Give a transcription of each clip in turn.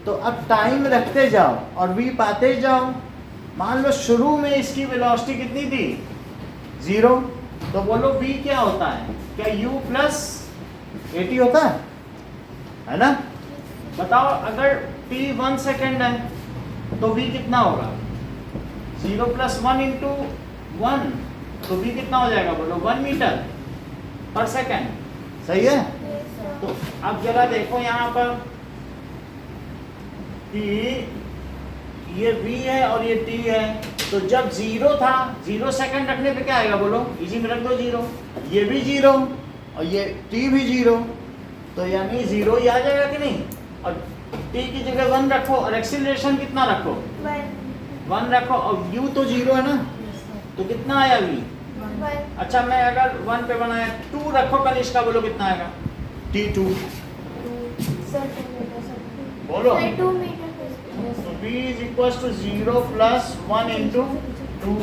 तो अब टाइम रखते जाओ और v पाते जाओ। मान लो शुरू में इसकी वेलोसिटी कितनी थी 0, तो बोलो v क्या होता है, क्या u प्लस at होता है ना? बताओ अगर t 1 सेकेंड है तो v कितना होगा, 0 प्लस 1 इंटू 1, तो v कितना हो जाएगा बोलो 1 मीटर पर सेकेंड। सही है? तो अब जरा देखो यहाँ पर कि ये v है और ये t है, तो जब 0 था 0 सेकंड रखने पे क्या आएगा बोलो, इसी में रख दो 0, ये भी 0 और ये t भी 0, तो यानी 0 ही आ जाएगा कि नहीं। और t की जगह 1 रखो और एक्सीलरेशन कितना रखो 1 रखो और u तो 0 है ना, तो कितना आया v। अच्छा मैं अगर 1 पे बनाया 2 रखो कनिष्का, बोलो कितना आएगा t2 बोलो। So v is equals to 0 plus 1 into 2,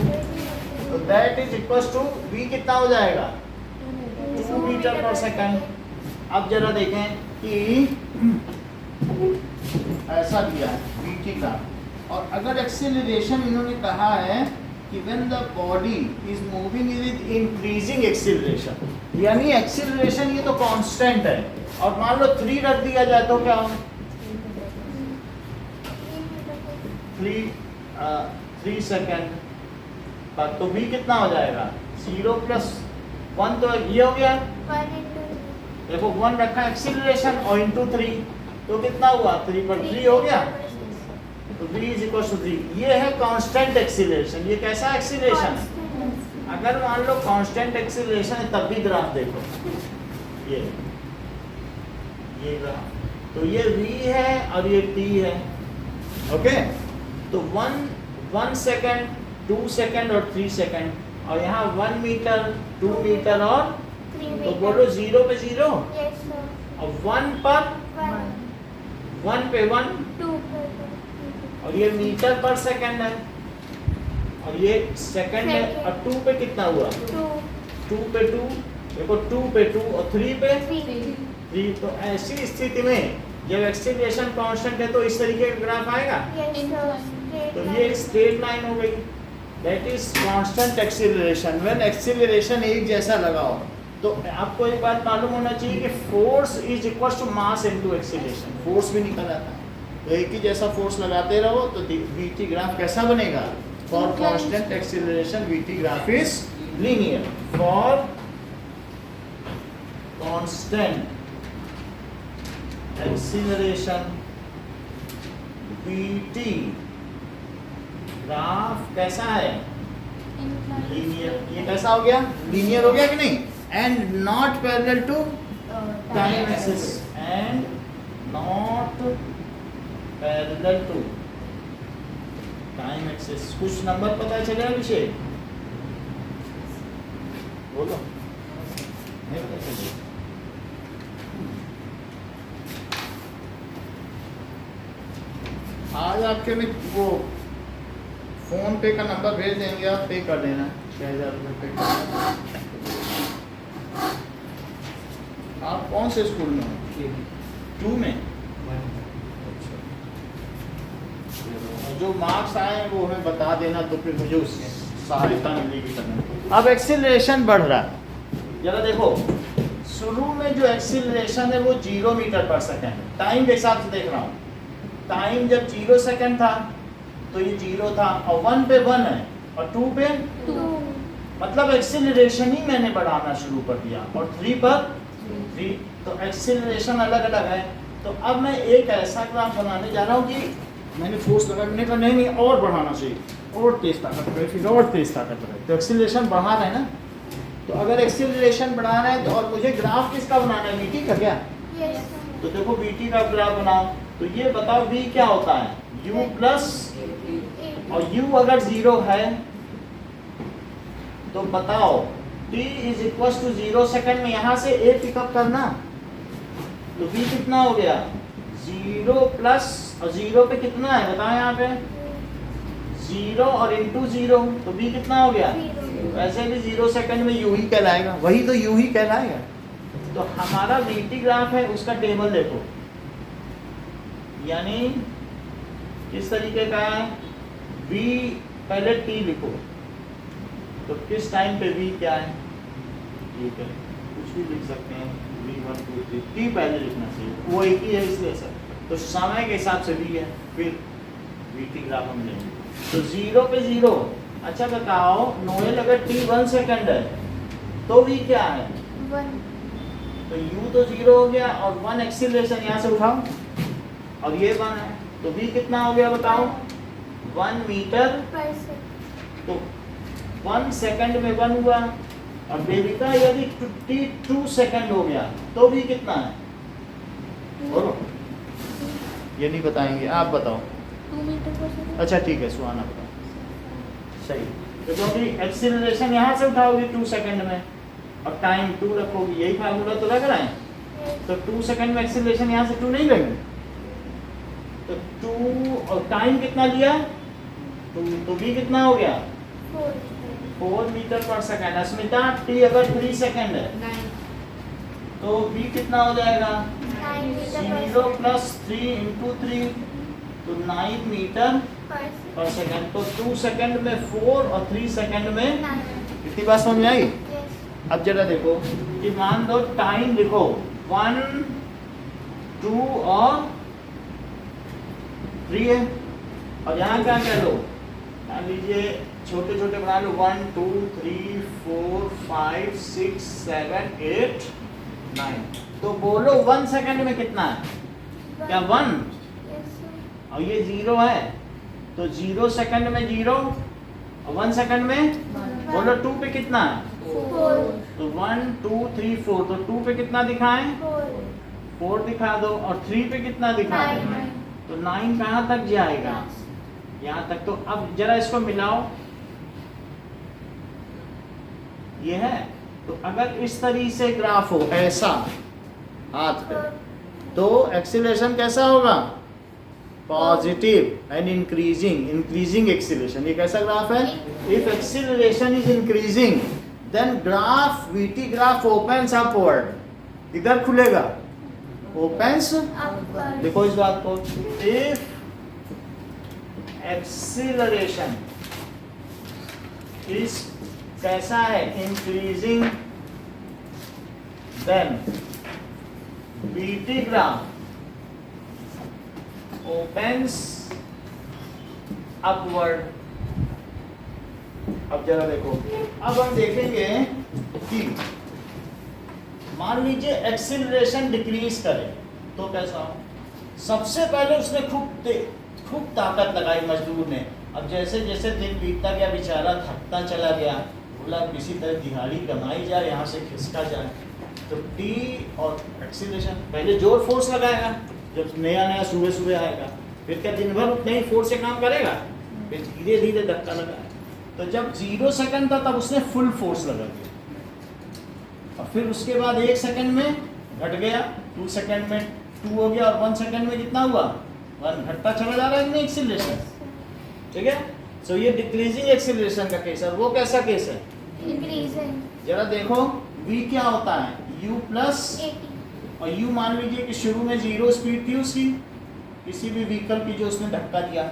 so that is equals to v कितना हो जाएगा 2 मीटर पर सेकंड। अब जरा देखें कि ऐसा दिया है v का, और अगर एक्सीलरेशन इन्होंने कहा है कि when the body is moving with increasing acceleration, यानी एक्सीलरेशन ये तो कांस्टेंट है, और मान लो 3 रख दिया जाए तो क्या हो 3 सेकेंड पर, तो v कितना हो जाएगा 0 प्लस 1, तो ये हो गया देखो 1 रखा एक्सीलरेशन और इंटू 3, तो कितना हुआ 3 पर 3 हो गया, तो v इज इक्वल टू 3। ये है कांस्टेंट एक्सीलरेशन। ये कैसा एक्सीलरेशन है, अगर मान लो कांस्टेंट एक्सीलरेशन है तब भी ग्राफ देखो ये ग्राफ, तो ये v है और ये t है। ओके, तो 1 सेकेंड 2 सेकेंड और 3 सेकेंड, और यहाँ 1 मीटर 2 मीटर और तो बोलो 0 पे 0 और 1 पर 1 पे 1, और ये मीटर पर सेकेंड है और ये सेकेंड है, और 2 पे कितना हुआ 2 पे 2, देखो 2 पे 2 और 3 पे 3। तो ऐसी स्थिति में जब एक्सीलरेशन कांस्टेंट है तो इस तरीके का ग्राफ आएगा। तो ये एक स्ट्रेट लाइन हो गई, that is constant acceleration when acceleration एक जैसा लगाओ। तो आपको एक बात मालूम होना चाहिए कि force is equal to mass into acceleration, force भी निकल आता है। तो एक ही जैसा फोर्स लगाते रहो तो वीटी ग्राफ कैसा बनेगा, for constant acceleration VT graph is linear, for constant acceleration vt graph कैसा है लीनियर। ये कैसा हो गया लीनियर हो गया कि नहीं, and not parallel to time axis, and not parallel to time axis. कुछ नंबर पता चलेगा विषय बोलो, नहीं पता चलेगा। आज आपके में वो फोन पे का नंबर भेज देंगे, आप पे कर देना 6000 रुपये पे कर देना। आप कौन से स्कूल में हो 2 में? अच्छा, जो मार्क्स आए हैं वो हमें बता देना, तो फिर मुझे उससे सहायता मिलेगी करना। अब एक्सीलरेशन बढ़ रहा है, जरा देखो शुरू में जो एक्सीलरेशन है वो 0 मीटर पर सेकेंड है, टाइम के हिसाब से देख रहा हूँ। टाइम जब 0 सेकंड था तो ये 0 था, और 1 पे 1 है और 2 पे 2, मतलब एक्सीलरेशन ही मैंने बढ़ाना शुरू कर दिया, और 3 पर 3, तो एक्सीलरेशन अलग अलग है। तो अब मैं एक ऐसा ग्राफ बनाने जा रहा हूँ कि मैंने फोर्स लगाने का नहीं और बढ़ाना चाहिए, और तेज ताकत रहे, फिर और तेज ताकत रहे, तो एक्सीलरेशन बढ़ा रहा है ना। तो अगर एक्सीलरेशन बढ़ा रहा है तो, और मुझे ग्राफ किसका बनाना है वीटी का क्या, तो देखो वीटी का ग्राफ बनाओ। तो ये बताओ v क्या होता है u प्लस, और u अगर 0 है तो बताओ t is equal to 0 second में यहाँ से a पिकअप करना, तो v कितना हो गया 0 प्लस, और 0 पे कितना है बताओ यहाँ पे 0 और इंटू 0, तो v कितना हो गया, वैसे भी 0 सेकंड में u ही कहलाएगा, वही तो u ही कहलाएगा। तो हमारा vt ग्राफ है उसका टेबल देखो, यानी किस तरीके का है, v पहले t लिखो, तो किस टाइम पे v क्या है, ठीक है कुछ भी लिख सकते हैं, v1 2 3, t पहले लिखना चाहिए, वो एक ही है इसलिए सर, तो समय के हिसाब से v है, फिर vt ग्राफ हम लेंगे, तो 0 पे 0। अच्छा बताओ नोएल अगर t 1 सेकंड है तो v क्या है, 1, तो u तो 0 हो गया और 1 एक्सीलरेशन यहाँ से उठाओ और ये 1 है, तो v कितना हो गया बताओ, 1 मीटर, per second, तो 1 सेकंड में 1 हुआ, और बेबिका यदि t 2 सेकंड हो गया तो v कितना है, बोलो, ये नहीं बताएंगे आप बताओ, 2 मीटर per second, अच्छा ठीक है सुहाना बताओ, सही, तो क्योंकि एक्सीलरेशन यहाँ से उठाओगी 2 सेकंड में और टाइम 2 रखोगी, यही फार्मूला तो लग रहा है, yes, तो 2 सेकंड में एक्सीलरेशन यहाँ से 2 नहीं लेंगे, तो 2 और टाइम कितना लिया 2, तो v कितना हो गया 4, 4 मीटर पर सेकंड। अस्मिता t अगर 3 सेकंड है 9, तो v कितना हो जाएगा 9 metre per 0 second, plus 3 into 3, तो 9 metre per second, per second, तो 2 सेकंड में 4 और 3 सेकंड में 9, इतनी बात समझ में आई। yes, अब जरा देखो कि मान दो टाइम लिखो 1 2 और 3 है, और यहाँ क्या क्या लो, मान लीजिए छोटे छोटे बना लो 1 2 3 4 5 6 7 8 9, तो बोलो 1 सेकंड में कितना है, क्या 1, yes, sir, और ये 0 है, तो 0 सेकंड में 0 और 1 सेकंड में, बोलो 2 पे कितना है, 4, तो 1 2 3 4, तो 2 पे कितना दिखाएं, 4 दिखा दो, और 3 पे कितना दिखा दो, 9, तो 9 कहाँ तक जाएगा, यहाँ तक। तो अब जरा इसको मिलाओ, ये है, तो अगर इस तरीके से ग्राफ हो ऐसा हाथ पे, तो एक्सीलरेशन कैसा होगा, पॉजिटिव एंड इंक्रीजिंग एक्सीलरेशन, ये कैसा ग्राफ है, if acceleration is increasing then graph VT graph opens upward, इधर खुलेगा, ओपन्स, upward, देखो इस बात को, इफ एक्सीलरेशन इस कैसा है, increasing, then VT graph opens upward. अब जरा देखो, अब हम देखेंगे कि मान लीजिए एक्सीलरेशन डिक्रीज करे तो कैसा हो, सबसे पहले उसने खूब ताकत लगाई मजदूर ने, अब जैसे जैसे दिन बीतता गया बेचारा थकता चला गया, बोला किसी तरह दिहाड़ी कमाई जाए, यहाँ से खिसका जाए, तो टी और एक्सीलरेशन पहले जोर फोर्स लगाएगा, जब नया नया सुबह सुबह आएगा, फिर क्या दिन भर उतने ही फोर्स से काम करेगा, फिर धीरे धीरे धक्का लगाएगा, तो जब 0 सेकंड था तब उसने फुल फोर्स लगा दिया, और फिर उसके बाद 1 सेकंड में घट गया, 2 सेकंड में 2 हो गया, और 1 सेकंड में कितना हुआ 1, घटता चला जा रहा है नहीं एक्सीलरेशन, ठीक है। सो ये डिक्रीजिंग एक्सीलरेशन का केस है, वो कैसा केस है, increasing, जरा देखो v क्या होता है, u प्लस, 80, और u मान लीजिए कि शुरू में 0 स्पीड थी उसकी, किसी भी व्हीकल की जो उसने धक्का दिया,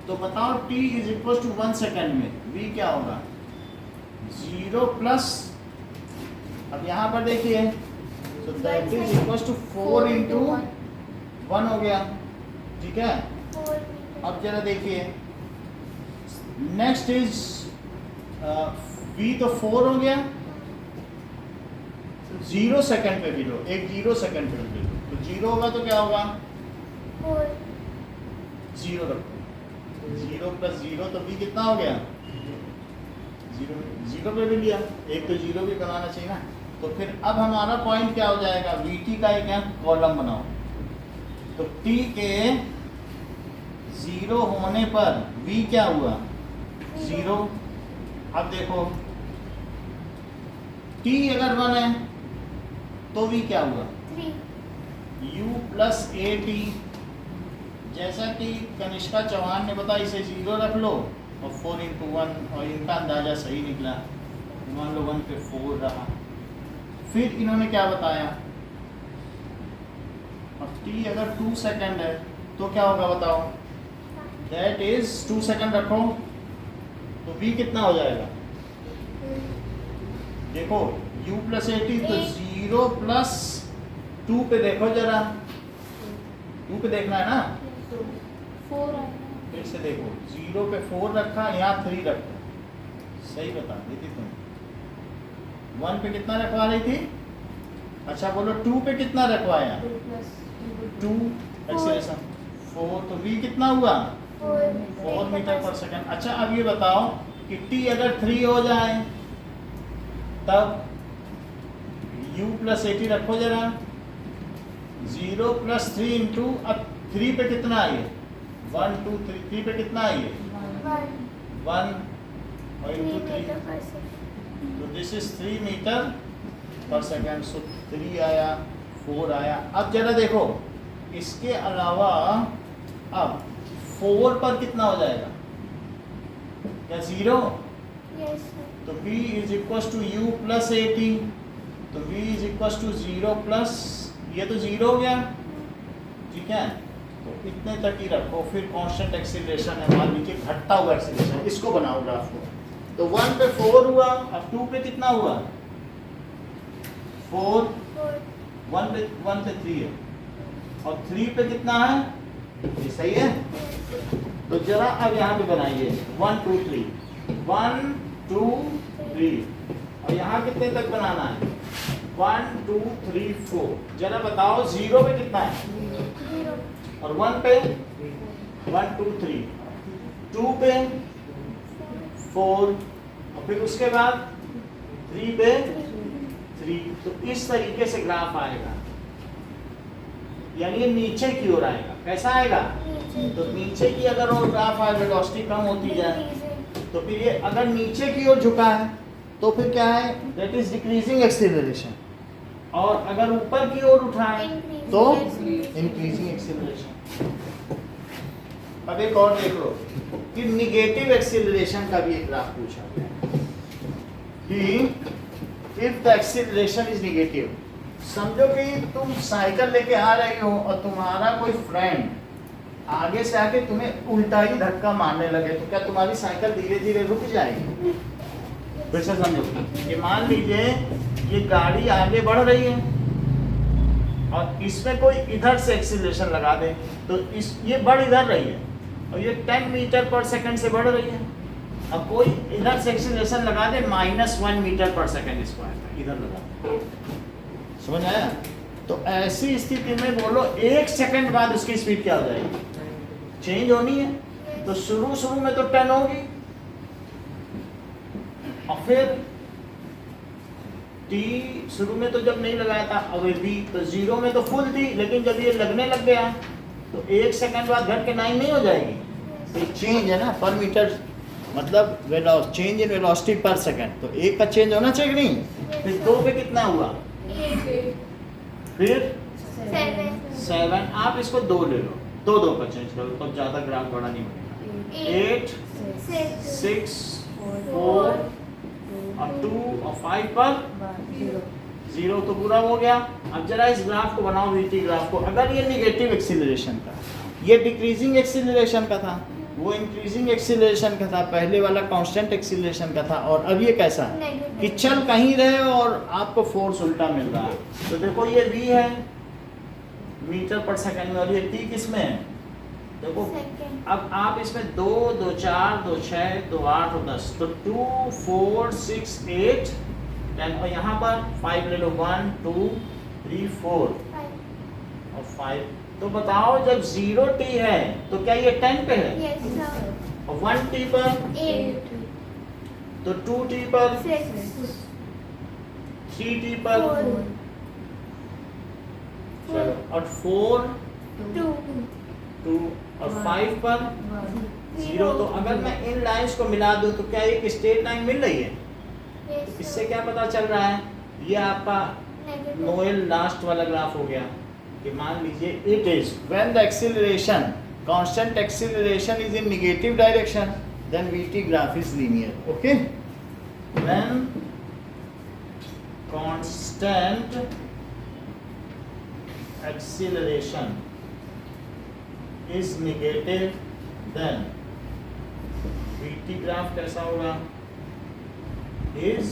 तो बताओ t is equal to 1 second में v क्या होगा 0 प्लस, अब यहाँ पर देखिए, तो that is equal to 4 into 1 हो गया, ठीक है। 4 meter, अब जरा देखिए नेक्स्ट इज v तो 4 हो गया, 0 सेकंड पे भी लो, एक 0 सेकंड पे भी लो, तो 0 होगा तो क्या होगा 4, 0 रखो, 0 प्लस 0 तो v कितना हो गया 0 पे भी लिया, एक तो 0 भी बनाना चाहिए ना, तो फिर अब हमारा पॉइंट क्या हो जाएगा, vt का एक कॉलम बनाओ, तो t के 0 होने पर v क्या हुआ 0, अब देखो t अगर 1 है तो v क्या हुआ 3, u प्लस ए टी, जैसा कि कनिष्का चौहान ने बताया इसे 0 रख लो और 4 इंटू 1, और इनका अंदाजा सही निकला, मान लो 1 पे 4 रहा, फिर इन्होंने क्या बताया, और t अगर 2 सेकंड है तो क्या होगा बताओ, दैट इज 2 सेकंड रखो तो v कितना हो जाएगा, देखो u प्लस 80 तो 0 प्लस 2 पे देखो जरा, 2 पे देखना है ना, 4 फिर से देखो 0 पे 4 रखा, यहाँ 3 रखा, सही बता दी थी तुम। 1 पे कितना रखवा रही थी, अच्छा बोलो 2 पे कितना रखवाया, 2 एक्सीलरेशन 4, तो v कितना हुआ 4 मीटर पर सेकंड। अच्छा अब ये बताओ कि t अगर 3 हो जाए तब u प्लस 80 रखो जरा, 0 प्लस 3 इंटू, अब 3 पे कितना आई है, 1 2 3, 3 पे कितना आई है 1 और इंटू 3, तो दिस इज 3 मीटर पर सेकंड, सो 3 आया 4 आया। अब जरा देखो इसके अलावा अब 4 पर कितना हो जाएगा, क्या 0, तो v is equal to u plus 80, तो v is equal to 0 plus, ये तो 0 हो गया, ठीक है, तो इतने तक ही रखो, फिर कांस्टेंट एक्सीलरेशन है, मान लीजिए घटता हुआ एक्सीलरेशन, इसको बनाओ ग्राफ को, तो 1 पे 4 हुआ, अब 2 पे कितना हुआ 4, 1 पे 3 है, और 3 पे कितना है, ये सही है, तो जरा अब यहाँ पे बनाइए 1 2 3, 1 2 3, और यहाँ कितने तक बनाना है 1 2 3 4, जरा बताओ 0 पे कितना है, और 1 पे 1 2 3, 2 पे 4, और फिर उसके बाद 3 पे 3, तो इस तरीके से ग्राफ आएगा, यानी ये नीचे की ओर आएगा, कैसा आएगा, तो नीचे की अगर और ग्राफ आए, वेलोसिटी कम होती जाए, तो फिर ये अगर नीचे की ओर झुका है तो फिर क्या है, दैट इज डिक्रीजिंग एक्सीलरेशन, और अगर ऊपर की ओर उठाए तो इंक्रीजिंग एक्सीलरेशन। अब एक और देख लो कि निगेटिव एक्सीलरेशन का भी एक ग्राफ पूछा गया कि if the acceleration is negative, समझो कि तुम साइकिल लेके आ रही हो और तुम्हारा कोई फ्रेंड आगे से आके तुम्हें उल्टा ही धक्का मारने लगे, तो क्या तुम्हारी साइकिल धीरे धीरे रुक जाएगी, फिर से समझो कि मान लीजिए ये गाड़ी आगे बढ़ रही है और इसमें कोई इधर से एक्सीलरेशन लगा दे, तो इस ये बढ़ इधर रही है और ये 10 मीटर पर सेकंड से बढ़ रही है, अब कोई इधर से एक्सीलरेशन लगा दे -1 मीटर पर सेकंड स्क्वायर इधर लगा दे, समझ आया, तो ऐसी स्थिति में बोलो 1 सेकंड बाद उसकी स्पीड क्या हो जाएगी, चेंज होनी है, तो शुरू में तो 10 होगी और फिर t शुरू में तो जब नहीं लगाया था अब v तो 0 में तो फुल थी, लेकिन जब ये लगने लग गया तो 1 सेकंड बाद घट के 9 नहीं हो जाएगी, तो चेंज है ना पर मीटर, मतलब चेंज इन वेलोसिटी पर सेकंड, तो 1 का चेंज होना चाहिए नहीं, फिर 2 पे कितना हुआ, फिर 7, आप इसको 2 ले लो, 2 का चेंज करो तब ज्यादा ग्राफ बड़ा नहीं बनेगा, 8 6 4 और 2 और 5 पर 0, तो पूरा हो गया। अब जरा इस ग्राफ को बनाओ, वीटी ग्राफ को, अगर ये निगेटिव एक्सीलरेशन का, ये डिक्रीजिंग एक्सीलरेशन का था, वो इंक्रीजिंग एक्सीलरेशन का था, पहले वाला कांस्टेंट एक्सीलरेशन का था, और अब ये कैसा है कि चल कहीं रहे और आपको फोर्स उल्टा मिल रहा है, तो देखो ये v है मीटर पर सेकंड में और ये t किस में है, देखो अब आप इसमें 2 2 4 2 6 2 8 और 10, तो 2 4 6 8 10, और यहाँ पर 5 ले लो, 1 2 3 4 और 5, तो बताओ जब 0t है तो क्या ये 10 पे है, और 1t पर 8, तो 2t पर 3t पर, चलो और 4 2 और 5 पर 0, तो अगर मैं इन लाइंस को मिला दूं तो क्या एक स्ट्रेट लाइन मिल रही है, तो इससे क्या पता चल रहा है, ये आपका नोएल लास्ट वाला ग्राफ हो गया कि मान लीजिए it is when the acceleration constant acceleration is in negative direction then vt graph is linear, okay, when constant acceleration is negative then VT graph कैसा होगा, इज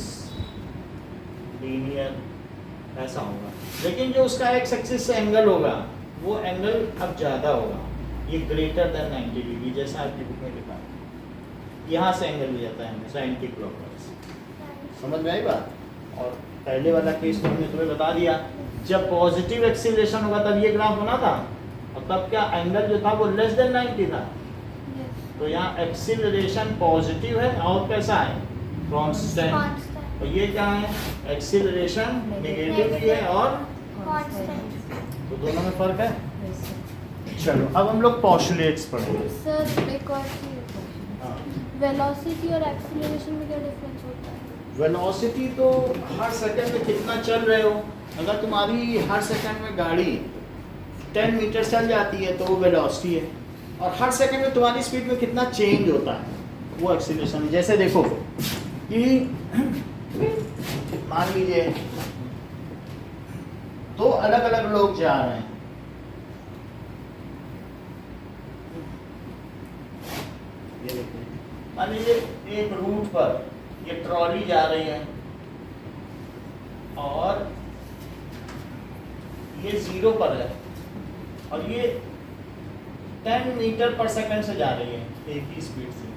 लीनियर ऐसा होगा। लेकिन जो उसका एक्स एक्सिस से एंगल होगा वो एंगल अब ज़्यादा होगा, ये ग्रेटर देन 90 डिग्री, जैसा आपकी बुक में लिखा है। यहाँ से एंगल हो जाता है हमेशा एंटी क्लॉकवाइज। समझ में आई बात। और पहले वाला केस तो हमने तुम्हें बता दिया, जब पॉजिटिव एक्सीलरेशन होगा तब ये ग्राफ बना था, और तब क्या एंगल जो था वो लेस देन 90 था। तो यहाँ एक्सीलरेशन पॉजिटिव है और कैसा है, कांस्टेंट। और ये क्या है, एक्सीलरेशन नेगेटिव भी है और तो दोनों में फर्क है। चलो अब हम लोग पोस्टुलेट्स पढ़ेंगे। सर एक और चीज, वेलोसिटी और एक्सीलरेशन में क्या डिफरेंस होता है? वेलोसिटी तो हर सेकंड में कितना चल रहे हो, अगर तुम्हारी हर सेकंड में गाड़ी 10 मीटर चल जाती है तो वो वेलोसिटी है, और हर सेकंड में तुम्हारी स्पीड में कितना चेंज होता है वो एक्सीलरेशन है। जैसे देखो कि मान लीजिए दो अलग अलग लोग जा रहे हैं, ये देखिए, मान लीजिए एक रूट पर ये ट्रॉली जा रही है और ये 0 पर है और ये 10 मीटर पर सेकंड से जा रही है एक ही स्पीड से।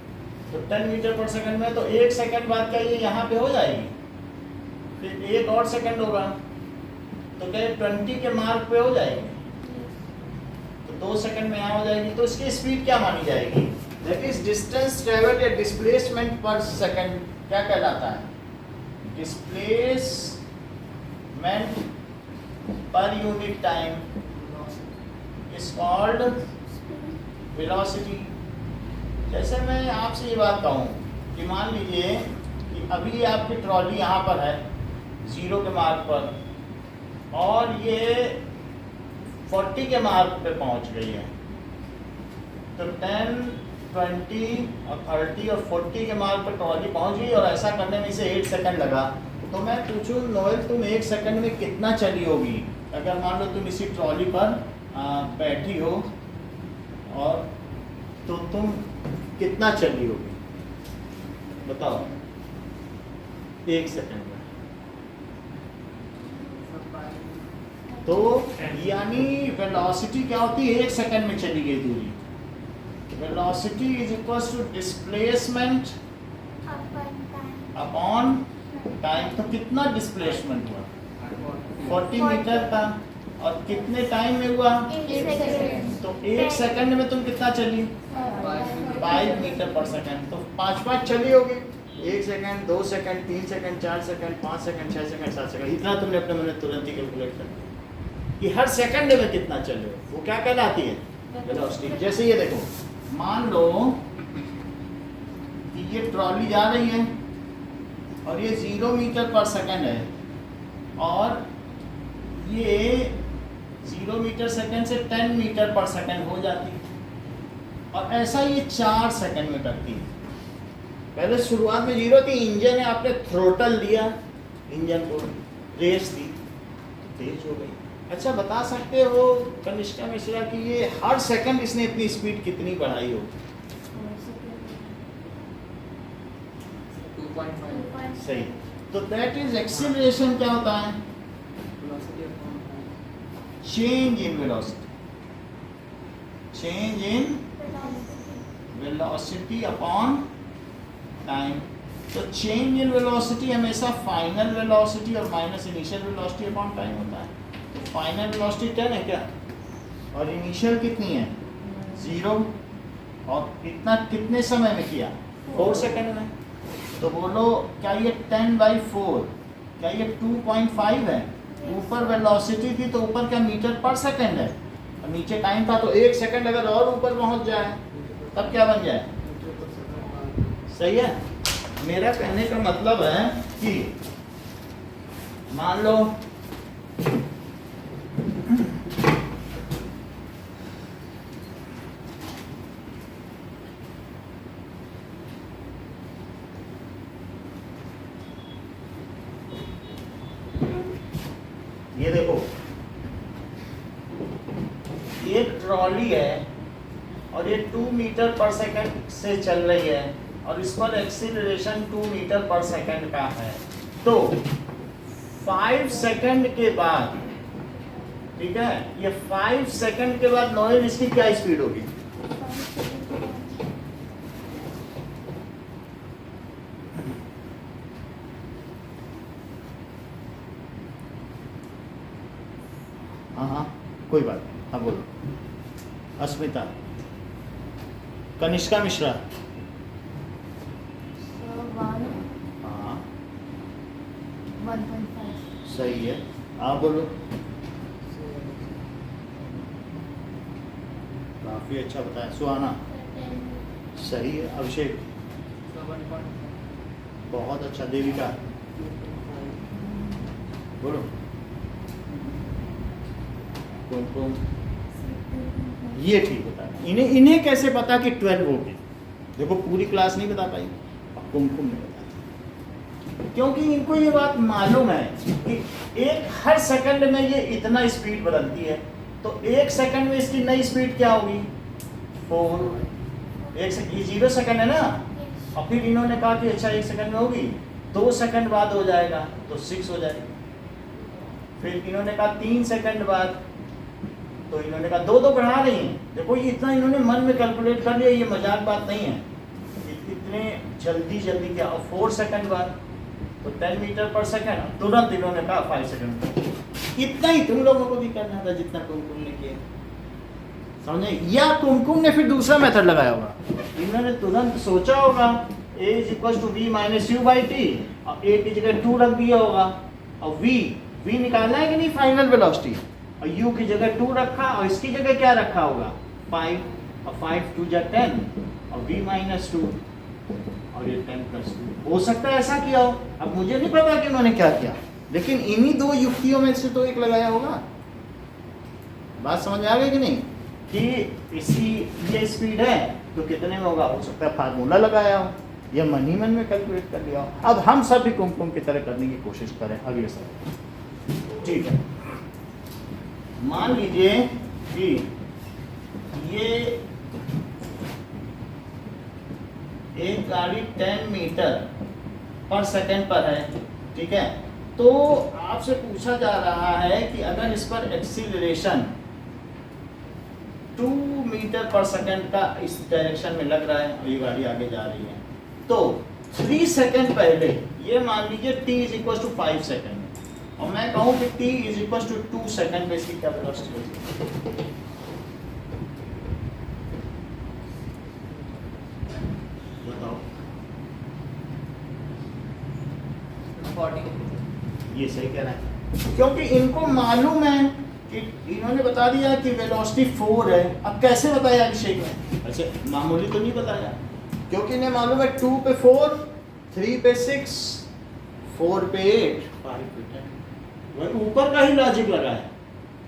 तो 10 मीटर पर सेकंड में तो एक सेकंड बाद क्या ये यहाँ पे हो जाएगी, फिर एक और सेकंड होगा तो क्या 20 के मार्क पे हो जाएगी, तो 2 सेकंड में यहाँ हो जाएगी। तो इसकी स्पीड क्या मानी जाएगी, दैट इज डिस्टेंस ट्रेवल्ड या डिस्प्लेसमेंट पर सेकंड क्या कहलाता है, displacement per unit time is called velocity. जैसे मैं आपसे ये बात कहूँ कि मान लीजिए कि अभी आपकी ट्रॉली यहाँ पर है 0 के मार्क पर और ये 40 के मार्क पे पहुँच गई है, तो 10, 20 और 30 और 40 के मार्क पर ट्रॉली पहुँच गई और ऐसा करने में इसे 8 सेकंड लगा। तो मैं पूछूं नोएल तुम 1 सेकंड में कितना चली होगी, अगर मान लो तुम इसी ट्रॉली पर बैठी हो और तो तुम कितना चली होगी बताओ 1 सेकंड में। तो यानी वेलोसिटी क्या होती है, 1 सेकंड में चली गई दूरी। Velocity is equal to displacement upon time. तो कितना डिस्प्लेसमेंट हुआ, 40 मीटर था और कितने टाइम में हुआ, 1 सेकंड। तो 1 सेकंड में तुम कितना चली, 5 मीटर पर सेकंड। तो 5 चली होगी, 1 second, 2 second, 3 second, 4 second, 5 second, 6 second, 7 second, इतना तुमने अपने मन में तुरंत ही कैलकुलेट कर लिया कि हर सेकंड में कितना चले हो, वो क्या कहलाती है, वेलोसिटी। जैसे ये देखो, मान लो कि ये ट्रॉली जा रही है और ये 0 मीटर पर सेकंड है और ये 0 मीटर सेकंड से 10 मीटर पर सेकंड हो जाती है और ऐसा ये 4 सेकंड में करती है। पहले शुरुआत में 0 थी, इंजन है, आपने थ्रोटल दिया, इंजन को रेस दी, तेज हो गई। अच्छा बता सकते हो कनिष्का मिश्रा कि ये हर सेकंड इसने इतनी स्पीड कितनी बढ़ाई हो, 2.5 सही। तो दैट इज एक्सीलरेशन। क्या होता है, change in velocity, change in velocity upon time. तो चेंज इन वेलोसिटी हमेशा फाइनल वेलोसिटी और minus initial velocity upon time होता है। तो फाइनल वेलोसिटी 10 है क्या, और इनिशियल कितनी है 0, और इतना कितने समय में किया, 4 सेकंड में। तो बोलो क्या ये 10/4, क्या ये 2.5 है। ऊपर वेलोसिटी थी तो ऊपर क्या मीटर पर सेकंड है और नीचे टाइम था, तो 1 सेकंड अगर और ऊपर पहुंच जाए तब क्या बन जाए, सही है। मेरा कहने का मतलब है कि मान लो ये देखो, एक ट्रॉली है 2 मीटर पर सेकंड से चल रही है और इस पर एक्सीलरेशन 2 मीटर पर सेकंड का है, तो 5 सेकंड के बाद, ठीक है, ये 5 सेकंड के बाद नॉइज इसकी क्या स्पीड होगी? हाँ, कोई बात नहीं, हाँ बोलो। अस्मिता, कनिष्का मिश्रा, हाँ 1.5 सही है, आप बोलो। काफी अच्छा बताया। सुहाना सही है। अभिषेक बहुत अच्छा। देविका बोलो। कुमकुम ये ठीक बता। इन्हें कैसे पता कि 12 होगी? देखो पूरी क्लास नहीं बता पाई, कुमकुम ने बताया, क्योंकि इनको ये बात मालूम है कि एक हर सेकंड में ये इतना स्पीड बदलती है, तो 1 सेकंड में इसकी नई स्पीड क्या होगी? 4। ये 0 सेकंड है ना, और फिर इन्होंने कहा कि अच्छा 1 सेकंड में होगी, 2 सेकंड बाद हो जाएगा तो 6 हो जाएगा। फिर इन्होंने कहा 3 सेकंड बाद, तो इन्होंने कहा 2 बढ़ा रही हैं। देखो ये इतना इन्होंने मन में कैलकुलेट कर लिया, ये मजाक बात नहीं है। इतने जल्दी क्या, और 4 सेकंड बाद तो 10 मीटर पर सेकंड, तुरंत इन्होंने कहा 5 सेकंड। इतना ही तुम लोगों को भी करना था जितना कुमकुम ने किया, समझे? या कुमकुम ने फिर दूसरा मेथड लगाया होगा। इन्होंने तुरंत सोचा होगा a = v - u/t, और a की जगह 2 रख दिया होगा, और v निकालना है कि नहीं, फाइनल वेलोसिटी, और u की जगह 2 रखा, और इसकी जगह क्या रखा होगा? 5, और 5 2 = 10, और v - 2, और ये 10 + 2। हो सकता है ऐसा किया हो, अब मुझे नहीं पता कि उन्होंने क्या किया, लेकिन इन्हीं 2 युक्तियों में से तो एक लगाया होगा। बात समझ आ गई कि नहीं? कि इसकी ये स्पीड है तो कितने में होगा? हो सकता है फार्मूला लगाया हो, या मन ही मन में कैलकुलेट कर लिया हो। अब हम सब भी कुमकुम की तरह करने की कोशिश करें अगले साल, ठीक है? मान लीजिए कि ये एक गाड़ी 10 मीटर पर सेकंड पर है, ठीक है? तो आपसे पूछा जा रहा है कि अगर इस पर एक्सीलरेशन 2 मीटर पर सेकंड का इस डायरेक्शन में लग रहा है, और ये गाड़ी आगे जा रही है, तो 3 सेकंड पहले, ये मान लीजिए t = 5 सेकंड, और मैं कहूं कि t = 2 सेकंड पे इसकी क्या वेलोसिटी होगी? बताओ। 40। ये सही कह रहा है, क्योंकि इनको मालूम है कि इन्होंने बता दिया कि वेलोसिटी 4 है। अब कैसे बताया अभिषेक ने? अच्छा मामूली तो नहीं बताया, क्योंकि इन्हें मालूम है 2 पे 4, 3 पे 6, 4 पे 8, 5 पे 10। वह ऊपर का ही लॉजिक लगा है,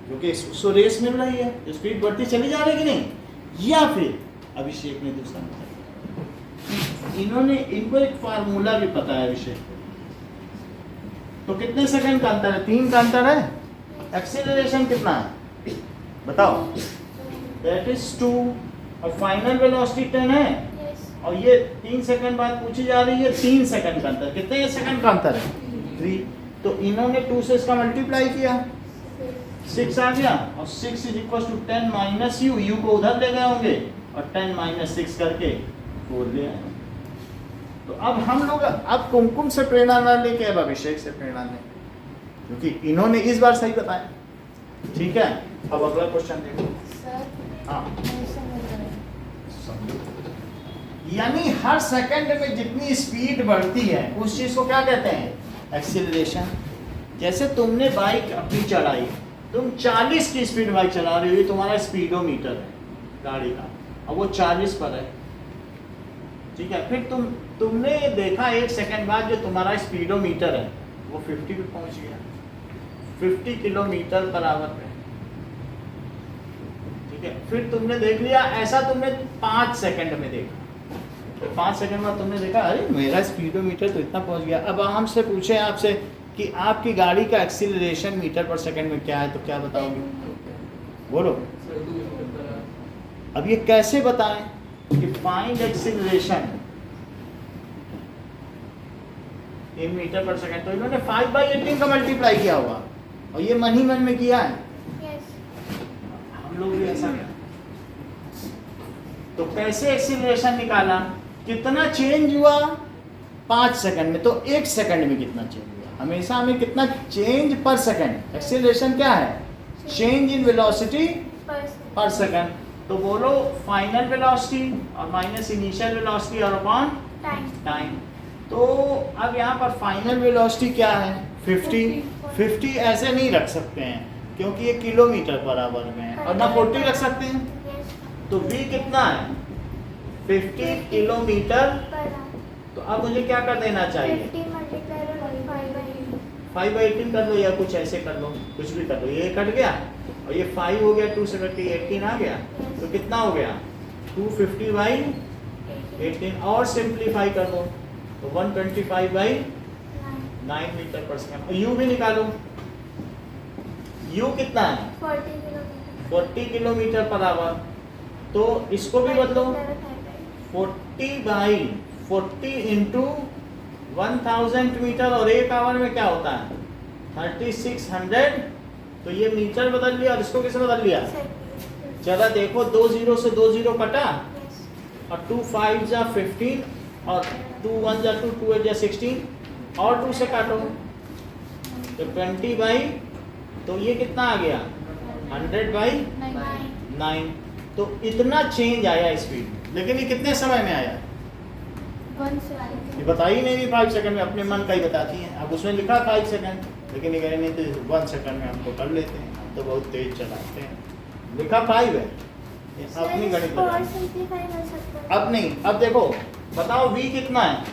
क्योंकि उसको रेस मिल रही है, स्पीड बढ़ती चली जा रही है कि नहीं? या फिर अभिषेक ने दूसरा बताया, इन्होंने इनको एक फार्मूला भी पता है अभिषेक को। तो कितने सेकंड का अंतर है? 3 का अंतर है। एक्सीलरेशन कितना है बताओ? दैट इज 2, और फाइनल वेलोसिटी 10 है, और ये 3 सेकंड बाद पूछी जा रही है 3 सेकंड का अंतर। कितने सेकंड का अंतर है? 3। तो इन्होंने 2 से इसका मल्टीप्लाई किया, 6 आ गया, और 6 = 10 - u, u को उधर ले गए होंगे, और 10 - 6 करके 4 ले आए। तो अब हम लोग अब कुमकुम से प्रेरणा न लेके अब अभिषेक से प्रेरणा लें, क्योंकि इन्होंने इस बार सही बताया, ठीक है? अब अगला क्वेश्चन देखो। सर हाँ, नहीं समझ रहे। यानी हर सेकंड में जितनी स्पीड बढ़ती है उस चीज को क्या कहते हैं? एक्सीलरेशन। जैसे तुमने बाइक अपनी चढ़ाई, तुम 40 की स्पीड बाइक चला रही हो, ये तुम्हारा स्पीडोमीटर है गाड़ी का, और वो 40 पर है, ठीक है? फिर तुमने देखा 1 सेकंड बाद जो तुम्हारा स्पीडोमीटर है वो 50 पे पहुंच गया, 50 किलोमीटर पर आवर पे, ठीक है? फिर तुमने देख लिया, ऐसा तुमने 5 सेकंड में देखा, तो 5 सेकंड बाद तुमने देखा अरे मेरा स्पीडोमीटर तो इतना पहुंच गया। अब हमसे पूछे आपसे कि आपकी गाड़ी का एक्सीलरेशन मीटर पर सेकंड में क्या है, तो क्या बताओगे? बोलो। अब ये कैसे बताएं? कि फाइंड एक्सीलरेशन इन मीटर पर सेकंड, तो इन्होंने 5/18 का मल्टीप्लाई किया होगा और ये मन ही मन में किया है। Yes. हम लोग भी ऐसा करें। तो कैसे एक्सीलरेशन निकाला, कितना चेंज हुआ 5 सेकंड में, तो 1 सेकंड में कितना चेंज हुआ। हमेशा हमें कितना चेंज पर सेकंड, एक्सीलरेशन क्या है, चेंज इन वेलोसिटी पर सेकंड। तो बोलो फाइनल वेलोसिटी और माइनस इनिशियल वेलोसिटी और अपॉन टाइम। तो अब यहाँ पर फाइनल वेलोसिटी क्या है 50। 50 ऐसे नहीं रख सकते हैं क्योंकि ये किलोमीटर पर आवर में है, और ना 40 रख सकते हैं। तो v कितना है 50 किलोमीटर। तो अब मुझे क्या कर देना चाहिए, 5/18 कर लो या कुछ ऐसे कर लो, कुछ भी कर लो। ये कट गया और ये 5 हो गया, 2 से कट के 18 आ गया। तो कितना हो गया 250/18, और सिंप्लीफाई कर लो तो 125/9 मीटर पर सेकंड। यू भी निकालो, यू कितना है 40 किलोमीटर पर आवर। तो इसको भी बदलो 40/40 इंटू 1000 मीटर, और 1 आवर में क्या होता है 3600। तो ये मीटर बदल लिया और इसको किसने बदल लिया। जरा देखो 2 0 से 2 0 कटा, और 2 5 जा 15 और 2 1 जा 2, 2 8 जा 16 और 2 से काटो तो 20/, तो ये कितना आ गया 100/9। तो इतना चेंज आया स्पीड, लेकिन ये कितने समय में आया ये बता ही नहीं 5 सेकंड में, अपने मन का ही बताती है। अब उसमें लिखा 5 सेकंड, लेकिन ये कह रहे नहीं तो 1 सेकंड में हमको कर लेते हैं, हम तो बहुत तेज चलाते हैं। लिखा 5 है, अपनी गणित अब नहीं। अब देखो बताओ v कितना है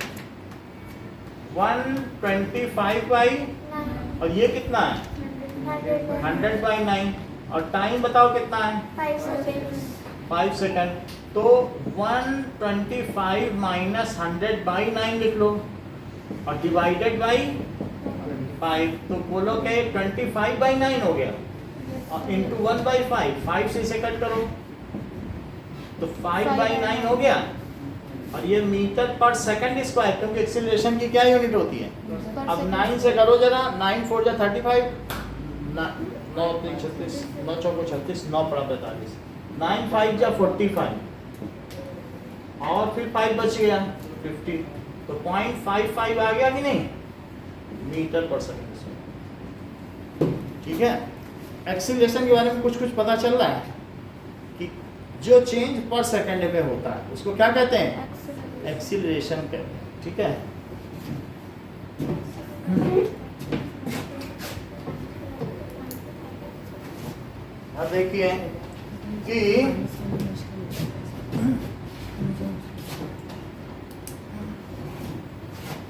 125/, और ये कितना है 100/9, और टाइम बताओ कितना है 5 सेकंड। तो 125 माइनस 100/9 लिख लो और डिवाइडेड बाई 5। तो बोलो कि 25/9 हो गया, और इंटू 1/5, 5 से इसे कट करो तो 5/9 हो गया। और ये मीटर पर सेकंड स्क्वायर, क्योंकि एक्सीलरेशन की क्या यूनिट होती है। अब 9 से करो जरा, 9 4 जा 35, 9 3 36, 9 4 36, 9 पड़ा 45, 9 5 जा 45, और फिर 5 बच गया 50। तो 0.55 आ गया कि नहीं मीटर पर सेकंड। ठीक है, एक्सीलरेशन के बारे में कुछ कुछ पता चल रहा है कि जो चेंज पर सेकंड में होता है उसको क्या कहते हैं, एक्सीलरेशन कहते हैं। ठीक है, अब देखिए कि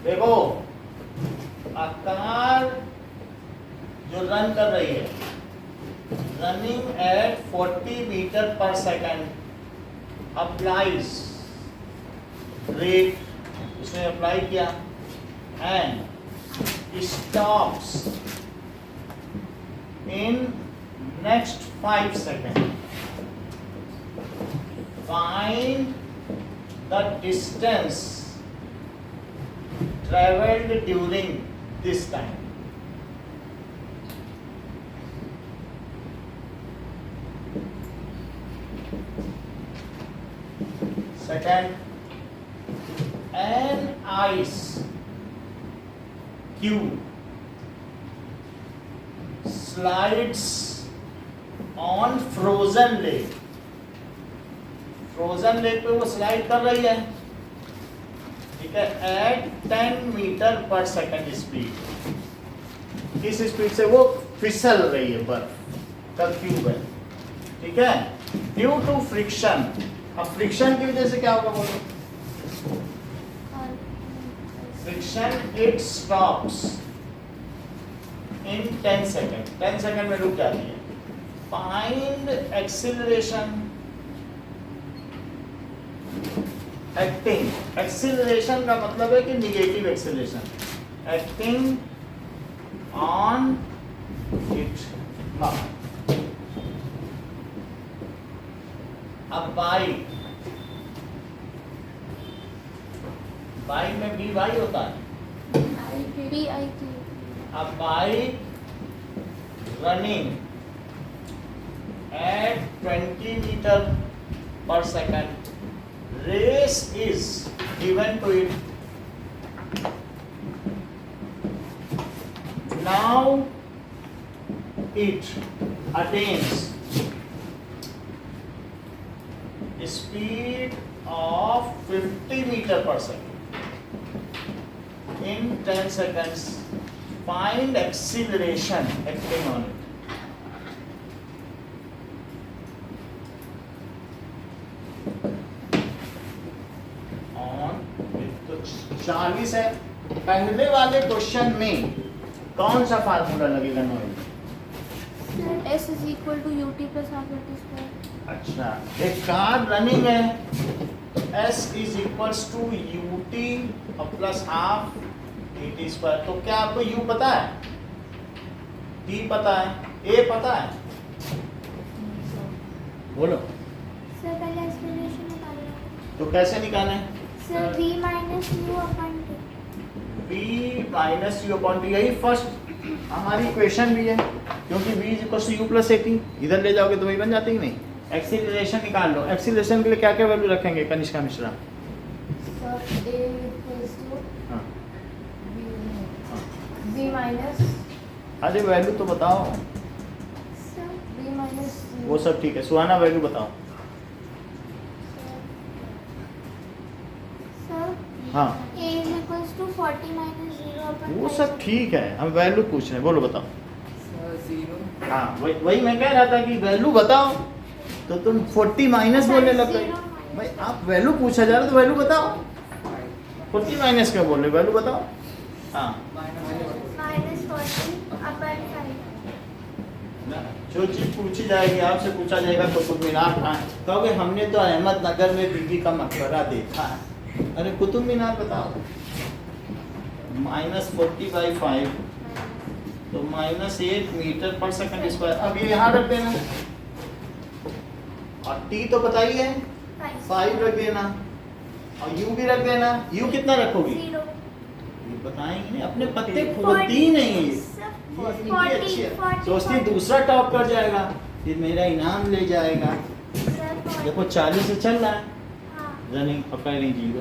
देखो कार जो रन कर रही है, रनिंग एट 40 मीटर पर सेकंड, अप्लाइज रेट, उसने अप्लाई किया, and stops in next 5 second. Find the distance traveled during this time. Second, an ice cube slides on frozen lake. Frozen lake पे वो slide कर रही है, ठीक है, एट 10 मीटर पर सेकंड स्पीड। इस स्पीड से वो फिसल रही है बर्फ का क्यूब है। ठीक है, ड्यू टू फ्रिक्शन। अब फ्रिक्शन की वजह से क्या होगा बोलो, friction it stops in 10 second. 10 second में रुक जाती है। Find acceleration acting. एक्सीलरेशन का मतलब है कि negative acceleration, acting on it. अब बाइक बाइक में बी वाई होता है। BIK. A bike running at 20 meter per second. Race is given to it. Now it attains a speed of 50 meter per second. In 10 seconds, find acceleration acting on it. On तो 40 है। पहले वाले question में कौन सा formula लगेगा noise? S is equal to UT plus half LT square. अच्छा, एक कार रनिंग है तो S is equals to UT plus half AT square. तो क्या आपको U पता है, T पता है, A पता है? बोलो। सर पहले एक्सप्लेनेशन निकालना। तो कैसे निकालें? Sir V minus U upon T. V minus U upon T, यही फर्स्ट हमारी इक्वेशन भी है, क्योंकि V is equals to U plus AT। इधर ले जाओगे तो वही बन जाती है कि नहीं? एक्सीलरेशन निकाल लो। एक्सीलरेशन के लिए क्या क्या वैल्यू रखेंगे Kanishka Mishra? Sir A equals to हाँ V minus. अरे वैल्यू तो बताओ। Sir V minus U. वो सब ठीक है, सुहाना वैल्यू बताओ। सर हाँ A is equals to 40 minus 0 upon वो 5. सब ठीक है, हम वैल्यू पूछ रहे हैं, बोलो बताओ। जीरो। हाँ वही मैं कह रहा था कि वैल्यू बताओ, तो तुम 40 माइनस बोलने लग गए। भाई आप वैल्यू पूछा जा रहा तो वैल्यू बताओ। 40 माइनस क्यों बोल रहे, वैल्यू बताओ। हाँ Minus 40 upon 5. जो चीज पूछी जाएगी, आपसे पूछा जाएगा कुतुब मीनार कहाँ है, कहोगे हमने तो अहमदनगर में बीबी का मकबरा देखा है। अरे कुतुब मीनार बताओ। -40/5 तो -8 मीटर पर सेकंड स्क्वायर। अब ये यहाँ रख देना और T तो बताइए है, 5 रख देना और U भी रख देना। U कितना रखोगी? 0. ये बताएंगे नहीं, अपने पत्ते खोलती ही नहीं है। ये अच्छी है, सोचती दूसरा टॉप कर जाएगा, फिर मेरा इनाम ले जाएगा। देखो 40 से चल रहा है रनिंग, पकड़ नहीं जीरो।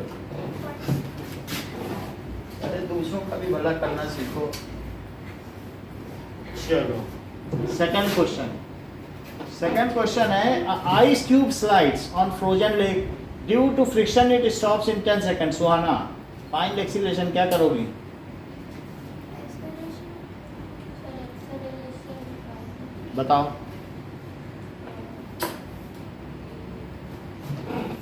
अरे दूसरों का भी भला करना सीखो। चलो सेकंड क्वेश्चन है, ice cube slides on frozen lake due to friction it stops in 10 second. Suhana find acceleration, क्या करोगी? बताओ।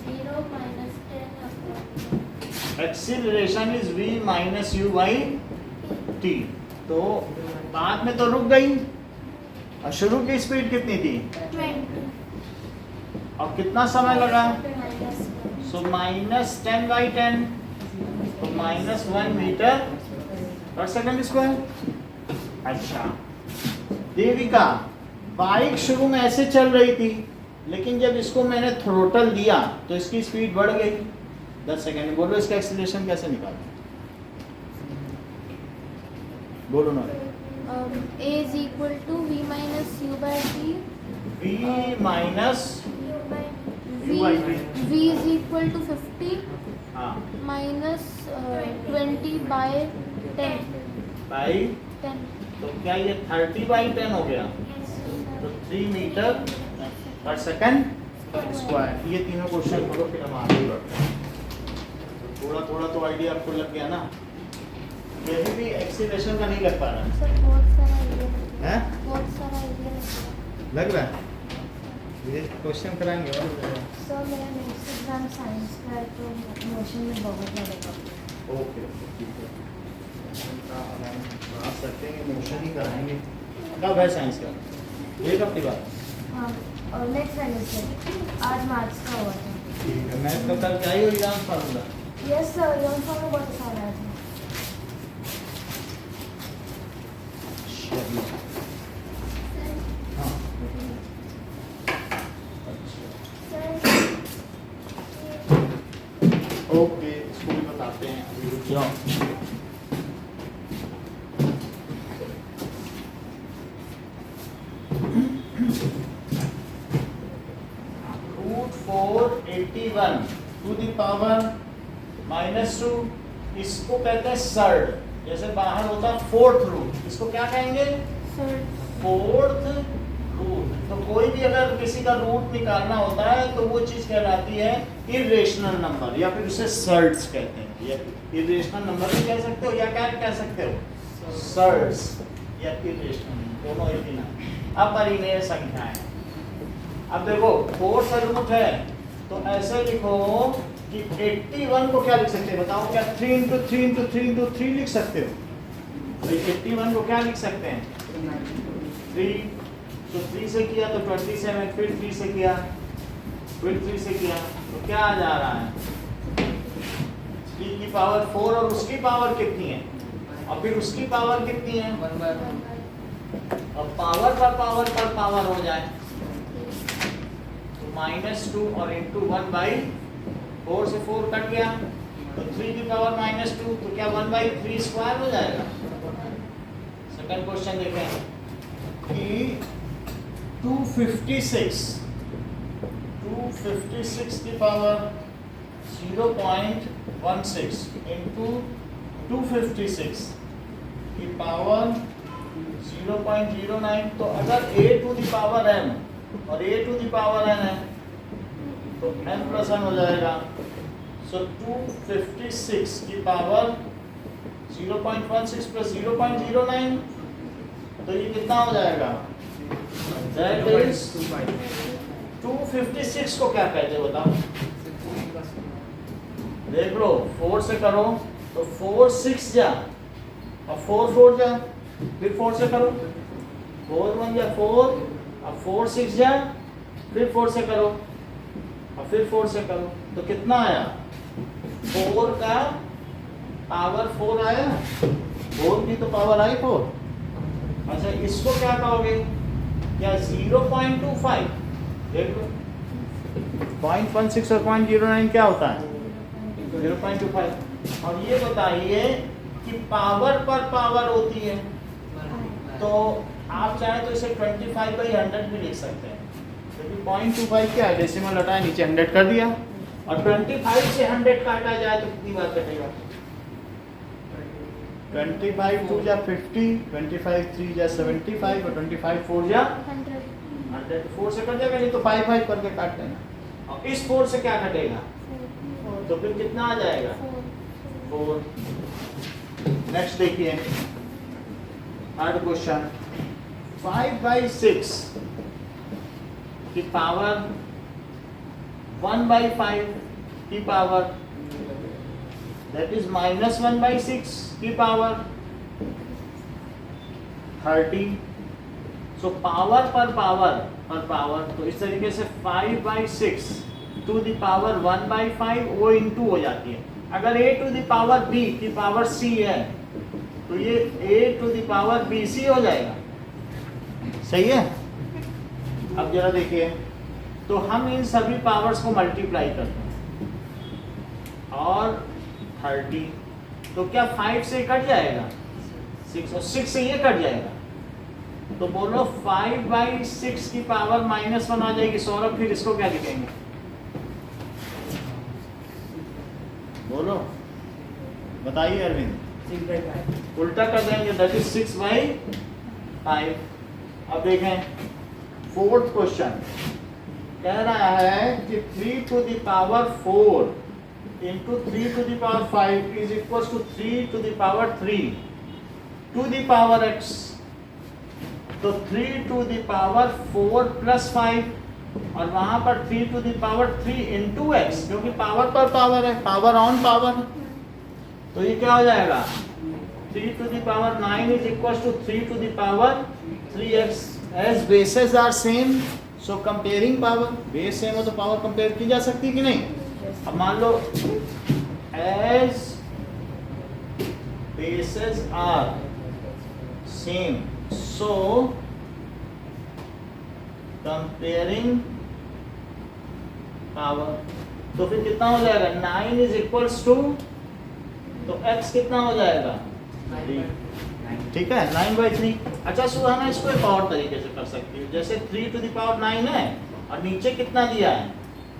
0 minus 10 upon acceleration is v minus u by t। तो बाद में तो रुक गई और शुरू की स्पीड कितनी थी 20. और कितना समय लगा? Minus 1. सो -10/10 तो -1 मीटर पर सेकंड स्क्वायर। अच्छा देविका, बाइक शुरू में ऐसे चल रही थी, लेकिन जब इसको मैंने थ्रोटल दिया तो इसकी स्पीड बढ़ गई 10 सेकंड में। बोलो इसका एक्सीलरेशन कैसे निकालते? बोलो ना। A is equal to V minus U by T. v minus V, U by T। V is equal to 50 हाँ minus 20 by 10. बाई 10. तो क्या ये 30/10 हो गया? तो 3 मीटर पर सेकंड स्क्वायर। ये तीनों क्वेश्चन करो, फिर हम आगे बढ़ते हैं। तो थोड़ा तो आइडिया आपको लग गया ना। ये भी एक्सीलरेशन का नहीं लग पा रहा सर बहुत सारा आइडिया है, बहुत सारा आइडिया लग रहा है? ये क्वेश्चन कराएंगे और सर मेरा नेक्स्ट एग्जाम साइंस का है तो मोशन में बहुत लड़ेगा। ओके ठीक है, आप सकते हैं मोशन ही कराएंगे। कब है साइंस का? एक हफ्ते बाद। हाँ और नेक्स्ट वेडनेसडे, आज मार्च का हुआ था। ठीक है, मैथ का कल क्या ही हो exam formula? Yes sir, young form में बहुत आसान आया था। हाँ सर ओके, इसको भी बता बनाते हैं, अभी रुक जाओ। √481 टू द पावर -2, इसको कहते हैं सर्ड। जैसे बाहर होता है फोर्थ रूट, इसको क्या कहेंगे? Fourth root. तो कोई भी अगर किसी का रूट निकालना होता है तो वो चीज कहलाती है इरेशनल नंबर, या फिर उसे सर्ड्स कहते हैं। या इरेशनल नंबर भी कह सकते हो, या क्या कह सकते हो? सर्ड्स या इरेशनल, दोनों एक ही नाम। अपरिमेय संख्याएं। अब देखो फोर्थ रूट है तो ऐसे लिखो कि 81 को क्या लिख सकते हैं? बताओ, क्या 3 इंटू 3 इंटू 3 इंटू 3 लिख सकते हो? तो 81 को क्या लिख सकते हैं? 3। तो 3 से किया तो 27, फिर 3 से किया, फिर 3 से किया, तो क्या आ जा रहा है? 3 की पावर 4 और उसकी पावर कितनी है? और फिर उसकी पावर कितनी है? अब पावर पर पावर पर पावर हो जाए तो -2 और इंटू 1/4 से 4 कट गया, तो 3 की पावर -2, तो क्या 1/3 स्क्वायर हो जाएगा? सेकंड क्वेश्चन देखें कि 256 की पावर 0.16 इंटू 256 की पावर 0.09, तो अगर a to the power m और a to the power n है तो m प्लस n हो जाएगा। सो 256 की पावर 0.16 प्लस 0.09, तो ये कितना हो जाएगा? That is 256 को क्या कहते हैं बताओ? देख लो, 4 से करो तो 4 6 जा, और 4 4 जा, फिर 4 से करो, 4 1 जा 4, अब 4 6 जा, फिर 4 से करो, और फिर 4 से करो, तो कितना आया? 4 का पावर 4 आया, 4 की तो पावर आई 4। अच्छा, इसको क्या कहोगे? या 0.25, देख लो 0.16 और 0.09 क्या होता है? 0.25। और ये बताइए कि पावर पर पावर होती है, तो आप चाहे तो इसे 25/100 भी लिख सकते हैं, क्योंकि 0.25 क्या है? डेसिमल हटाया, नीचे 100 कर दिया, और 25 से 100 काटा जाए तो कितनी बार कटेगा? 25 2 जा 50, 25 3 जा 75, और 25 4 जा 100। 4 से कट जाएगा, नहीं तो 5 5 करके काट देना। और इस 4 से क्या कटेगा? तो फिर कितना आ जाएगा? 4। नेक्स्ट देखिए, थर्ड क्वेश्चन, 5/6 की पावर 1/5 की पावर, that is -1/6 की पावर 30। सो पावर पर पावर, तो इस तरीके से 5/6 टू द पावर 1/5 वो इंटू हो जाती है। अगर a to the power b की पावर c है तो ये a to the power bc हो जाएगा। सही है? अब जरा देखिए, तो हम इन सभी पावर्स को मल्टीप्लाई करते हैं, और 30, तो क्या 5 से कट जाएगा? 6, और 6 से ये कट जाएगा, तो बोलो 5/6 की पावर -1 आ जाएगी। सौरभ, फिर इसको क्या लिखेंगे? बोलो, बताइए अरविंद। 6/5 उल्टा कर देंगे, दैट इज 6/5। अब देखें फोर्थ क्वेश्चन, कह रहा है कि 3 to the power 4 into 3 to the power 5 is equal to 3 to the power 3 to the power x। तो 3 टू द पावर 4 प्लस 5, और वहां पर 3 to the power 3 into x, क्योंकि पावर पर पावर है, पावर ऑन पावर, तो ये क्या हो जाएगा? 3 to the power 9 is equal to 3 to the power 3x। As bases are same, so comparing power, base same हो तो पावर कंपेयर की जा सकती है कि नहीं? अब मान लो as bases are same, so comparing power, तो फिर कितना हो जाएगा? 9 इज इक्वल्स टू तो x कितना हो जाएगा 3, ठीक है 9/3। अच्छा सुहाना इसको एक और तरीके से कर सकती हूँ, जैसे 3 to the power 9 है और नीचे कितना दिया है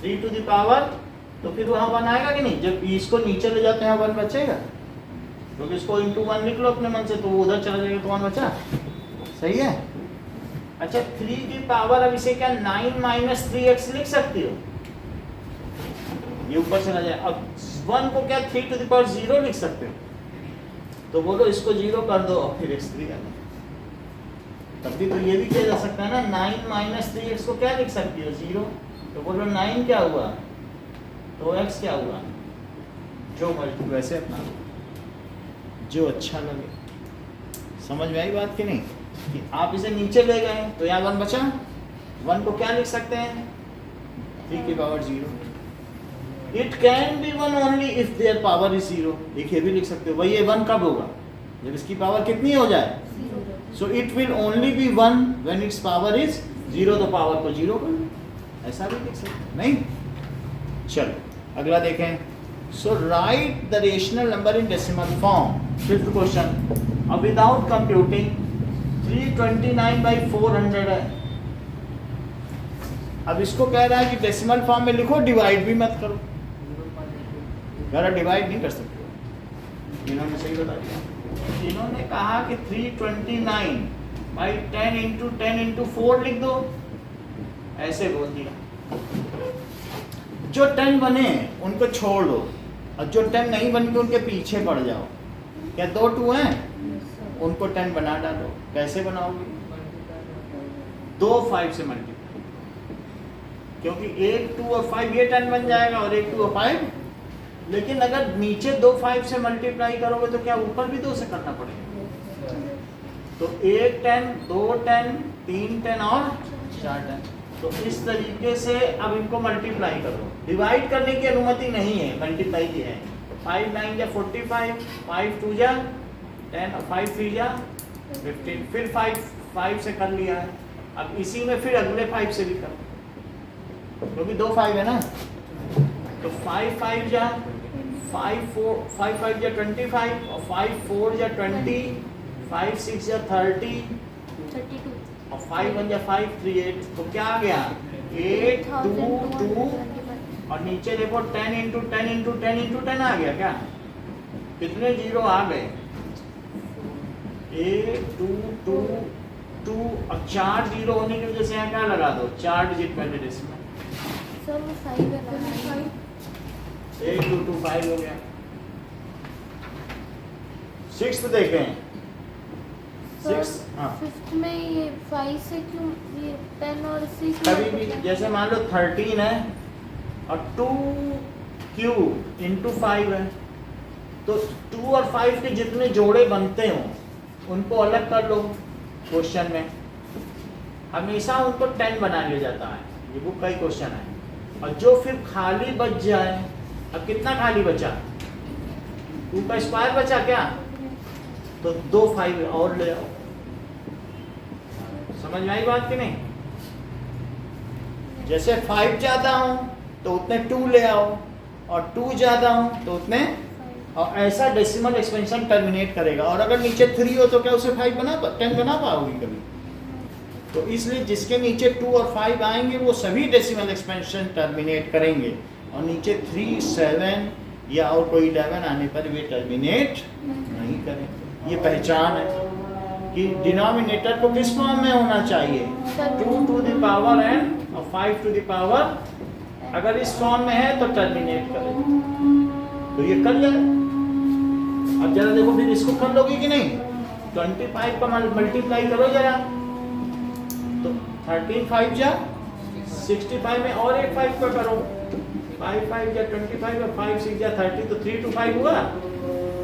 3 to the power, तो फिर वहाँ 1 आएगा कि नहीं, जब इसको नीचे ले जाते हैं 1 बचेगा, क्योंकि इसको into 1 लिख लो अपने मन से, तो वो उधर चला जाएगा तो 1 बचा, सही है। अच्छा 3 की पावर, अब इसे क्या 9 - 3x लिख सकती हो, ये ऊपर चला जाए। अब 1 को क्या 3 to the power 0 लिख सकते हो, तो बोलो इसको 0 कर दो और फिर x3 आ जाए। तब भी तो ये भी किया जा सकता है ना, 9 - 3x को क्या लिख सकती हो 0, तो बोलो 9 क्या हुआ तो x क्या हुआ, जो मर्जी वैसे अपना जो अच्छा लगे। समझ में आई बात कि नहीं, कि आप इसे नीचे ले गए तो यहाँ 1 बचा, 1 को क्या लिख सकते हैं 3 की power 0। It can be 1 only if their power is 0, एक ये भी लिख सकते हो भाई, ये 1 कब होगा जब इसकी पावर कितनी हो जाए, so it will only be 1 when it's power is 0, तो पावर को 0 कर लो, ऐसा भी लिख सकते हो नहीं। चलो अगला देखें। So write the rational number in decimal form. Fifth question, अब विदाउट कंप्यूटिंग 329/400 है। अब इसको कह रहा है कि डेसिमल फॉर्म में लिखो, डिवाइड भी मत करो, अगर डिवाइड नहीं कर सकते। इन्होंने सही बता दिया, इन्होंने कहा कि 329/10 × 10 × 4 लिख दो, ऐसे बोल दिया। जो 10 बने उनको छोड़ दो और जो 10 नहीं बन के उनके पीछे पड़ जाओ। क्या 2 2 हैं, उनको 10 बना डालो। कैसे बनाओगे, 2 5 से मल्टीप्लाई, क्योंकि 1 2 और 5 ये 10 बन जाएगा और 1 2 और 5। लेकिन अगर नीचे 2 5 से मल्टीप्लाई करोगे तो क्या ऊपर भी 2 से करना पड़ेगा, तो 1 10 2 10 3 10 और 4 10। तो इस तरीके से अब इनको मल्टीप्लाई करो, डिवाइड करने की अनुमति नहीं है, मल्टीप्लाई की है। 5 9 या 45, 5 2 या 10 और 5 3 या 15, फिर 5 से कर लिया है। अब इसी में फिर अगले 5 से भी करो, क्योंकि 2 5 है ना, तो 5 5 या 5 5 या 25 और 5 4 या 20, 5 6 या 30 और 5 1 या 5 3 8, तो क्या आ गया 8 2 2 और नीचे देखो 10 × 10 × 10 × 10 आ गया। क्या कितने जीरो आ गए, 8 2 2 2 और 4 जीरो होने की वजह से यहाँ क्या लगा दो 4 डिजिट पहले डेसिमल, सर वो 5 है, 8 2 2 5 हो गया। सिक्स्थ देखें, फिफ्थ में ये 5 से क्यों ये 10 और 6 कभी भी जैसे मान लो 13 है और 2 क्यूब इंटू 5 है, तो 2 और 5 के जितने जोड़े बनते हो उनको अलग कर लो। क्वेश्चन में हमेशा उनको 10 बना लिया जाता है, ये बुक का ही क्वेश्चन है। और जो फिर खाली बच जाए, अब कितना खाली बचा 2 का स्क्वायर बचा क्या, तो 2 5 और ले आओ। समझ में आई बात कि नहीं, जैसे 5 ज्यादा हो तो उतने 2 ले आओ और 2 ज्यादा हो तो उतने, और ऐसा डेसिमल एक्सपेंशन टर्मिनेट करेगा। और अगर नीचे 3 हो तो क्या उसे 10 बना पाओगी कभी, तो इसलिए जिसके नीचे 2 और 5 आएंगे वो सभी डेसिमल एक्सपेंशन टर्मिनेट करेंगे, और नीचे 3 7 या और कोई 11 आने पर वे टर्मिनेट नहीं करेंगे। ये पहचान है कि डिनोमिनेटर को किस फॉर्म में होना चाहिए, 2 to the power n और 5 to the power, अगर इस फॉर्म में है तो टर्मिनेट करें, तो ये कर जाए। अब जरा देखो फिर इसको कर लोगे कि नहीं, 25 का मल्टीप्लाई करो जरा, तो 13 5 जा 65 में और एक 5 का करो, 5 5 या 25 और 5 6 या 30, तो 3 to 5 हुआ।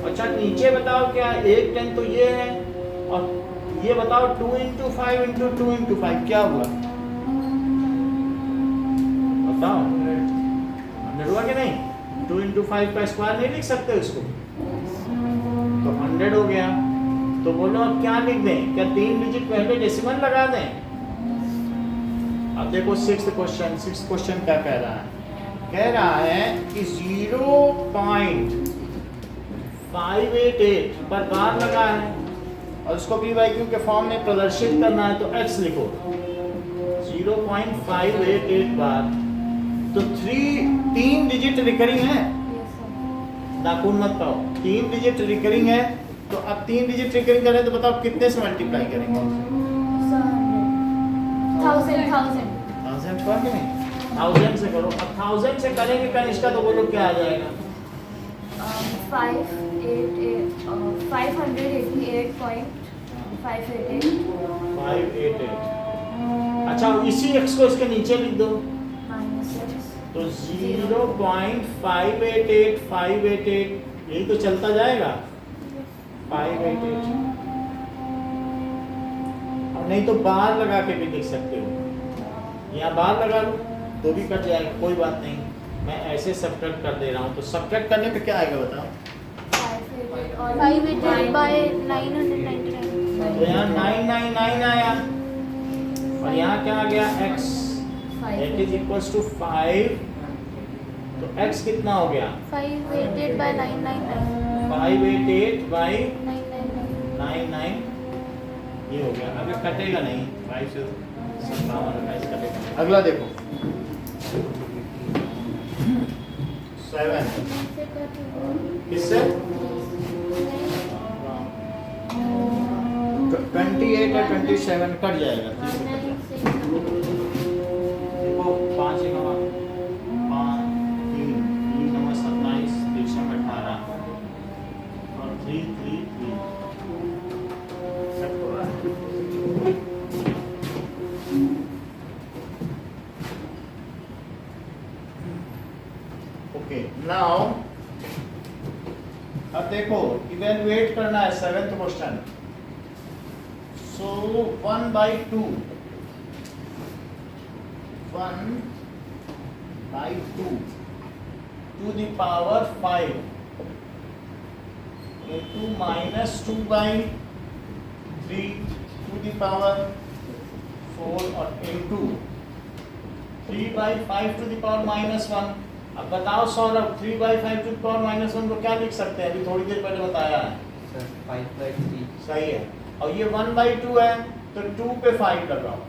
अच्छा नीचे बताओ क्या 1 10 तो ये है, और ये बताओ 2 × 5 × 2 × 5 क्या हुआ, बताओ 100 हुआ कि नहीं। 2 × 5 का स्क्वायर नहीं लिख सकते उसको, तो 100 हो गया। तो बोलो अब क्या लिख दें, क्या 3 डिजिट पहले डेसिमल लगा दें। अब देखो सिक्स्थ क्वेश्चन क्या कह रहा है कि 0.5 588 पर बार लगा है और उसको पी बाई क्यू के फॉर्म में प्रदर्शित करना है तो x लिखो 0.588 बार। तो 3 डिजिट रिकरिंग है, Yes, sir. नाखून मत पाओ, 3 डिजिट रिकरिंग है। तो अब 3 डिजिट रिकरिंग करें तो बताओ कितने से मल्टीप्लाई करेंगे? 1,000. 1000 कर के नहीं, 1000 से करो। अब 1000 से करेंगे कनिष्का तो बोलो क्या आ जाएगा? 588.588. 588। अच्छा इसी x को इसके नीचे लिख दो Minus x. तो 0.588588 यही तो चलता जाएगा 588। और नहीं तो बार लगा के भी लिख सकते हो, यहाँ बार लगा लो तो भी कट जाएगा, कोई बात नहीं। मैं ऐसे सब्ट्रैक्ट कर दे रहा हूँ, तो सब्ट्रैक्ट करने पे क्या आएगा बताओ? 588 by 999. तो यहाँ 999 आया और यहाँ क्या आ गया x, that is equals to 5। तो x कितना हो गया? 588 by 999. 588 by 999. 99 ये हो गया। अगर कटेगा नहीं 5 से 57 कटेगा। अगला देखो 7 किससे? 28 और 27 कट जाएगा। देखो 5 1 5 3 3 27 3 18 और 3 3 3 सब हो रहा है। ओके नाउ अब देखो इवेलुएट करना है 7th question. So 1 by 2 to the power 5 into minus 2 by 3 to the power 4 और into 3 by 5 to the power minus 1। अब बताओ Saurabh 3 by 5 to the power minus 1 को क्या लिख सकते हैं? अभी थोड़ी देर पहले बताया है। सर 5/3 सही है। और ये 1 by 2 है तो 2 पे 5 लगाओ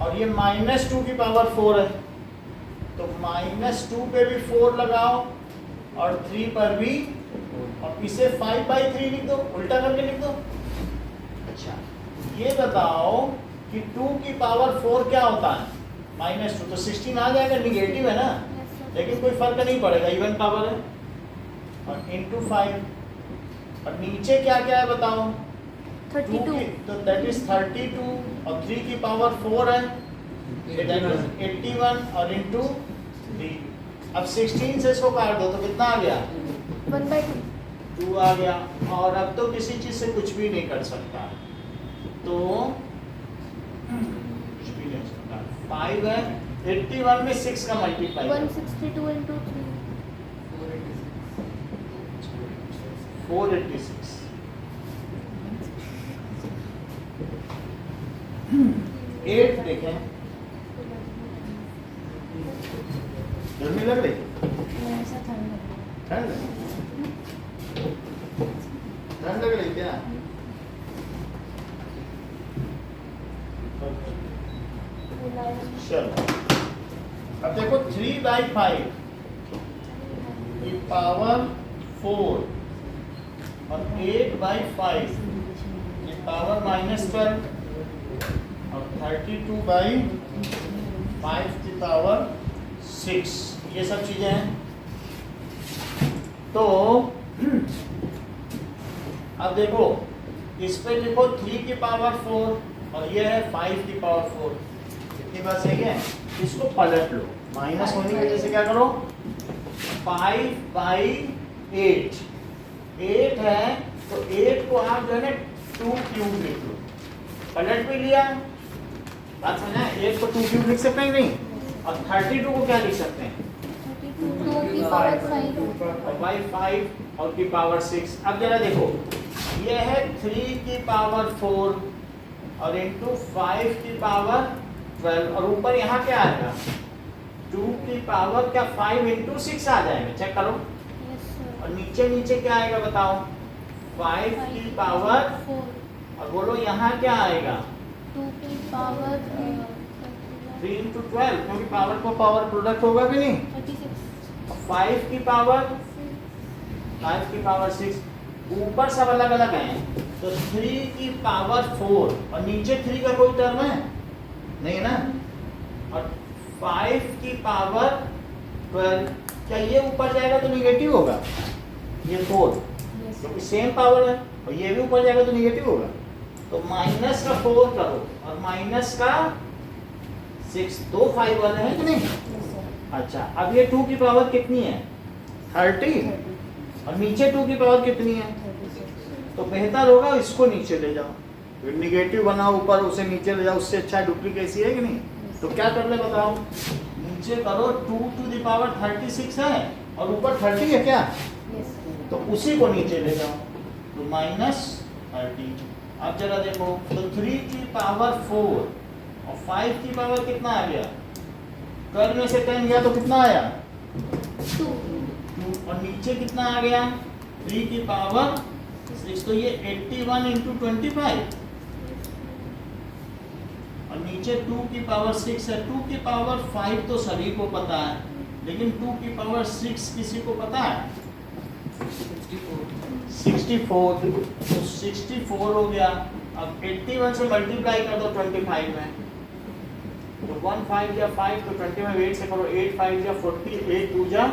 और ये -2 की पावर 4 है तो -2 पे भी 4 लगाओ और 3 पर भी, और इसे 5/3 लिख दो, उल्टा करके लिख दो। अच्छा ये बताओ कि 2 की पावर 4 क्या होता है? -2 तो 16 आ जाएगा, निगेटिव है ना, लेकिन कोई फर्क नहीं पड़ेगा, इवन पावर है। और इंटू 5 और नीचे क्या क्या है बताओ? 32. तो दैट इज 32 और 3 की पावर 4 है, दैट इज 81 और इंटू 3। अब 16 से इसको काट दो तो कितना आ गया? 1 by 2. 2 आ गया। और अब तो किसी चीज से कुछ भी नहीं कर सकता, तो कुछ भी नहीं सकता। 5 है, 81 में 6 का मल्टीप्लाई 162 into 3. 486। 8 देखें, गर्मी लग रही? ठंड ठंड लग रही क्या? चलो अब देखो 3 by 5 की पावर 4 और 8 by 5 की पावर -12 और 32 by 5 की पावर 6, ये सब चीजें हैं। तो अब देखो इस पे लिखो 3 की पावर 4 और ये है 5 की पावर 4, इतनी बात सही है। इसको पलट लो, माइनस होने की वजह से क्या करो? 5 by 8 8 है तो 8 को आप जो है ना 2 क्यूब लिख लो, पलट भी लिया, बात समझा? 8 को 2 क्यूब लिख सकते हैं नहीं, और 32 को क्या लिख सकते हैं? 2 की पावर 5. और by 5 और की पावर 6। अब जरा देखो ये है 3 की पावर 4 और इंटू 5 की पावर 12 और ऊपर यहाँ क्या आएगा? 2 की पावर क्या 5 इंटू 6 आ जाएगा, चेक करो। Yes, sir. और नीचे नीचे क्या आएगा बताओ? 5 की पावर, 4 और बोलो यहाँ क्या आएगा? 2 की पावर 3 into 12, क्योंकि पावर को पावर प्रोडक्ट होगा कि नहीं? 36 5 की पावर 6, ऊपर सब अलग अलग हैं, तो 3 की पावर 4 और नीचे 3 का कोई टर्म है नहीं ना, और 5 की पावर 12, क्या ये ऊपर जाएगा तो निगेटिव होगा? ये 4 क्योंकि सेम पावर है, और ये भी ऊपर जाएगा तो निगेटिव होगा, तो माइनस का 4 करो और माइनस का 6, दो 5 वाले हैं कि नहीं? अच्छा, अब ये 2 की पावर कितनी है? 30, और नीचे 2 की पावर कितनी है? तो बेहतर होगा इसको नीचे ले जाओ, फिर निगेटिव बना ऊपर, उसे नीचे ले जाओ, उससे अच्छा डुप्लीकेसी है कि नहीं? तो क्या कर ले बताओ? नीचे करो 2 to the power 36 है और ऊपर 30 है क्या? तो उसी को नीचे ले जाओ, तो -30। अब जरा देखो, तो 3 की पावर 4 और 5 की पावर कितना आ गया? 12 में से 10 गया तो कितना आया? 2 और नीचे कितना आ गया? 3 की पावर 6, तो ये 81 into 25, और नीचे 2 की पावर 6 है। 2 की पावर 5 तो सभी को पता है, लेकिन 2 की पावर 6 किसी को पता है? 64, तो 64 हो गया। अब 81 से मल्टीप्लाई कर दो 25 में, तो 1 5 या 5, तो 20 में 8 से करो, 8 5 या 40, 8 2 जा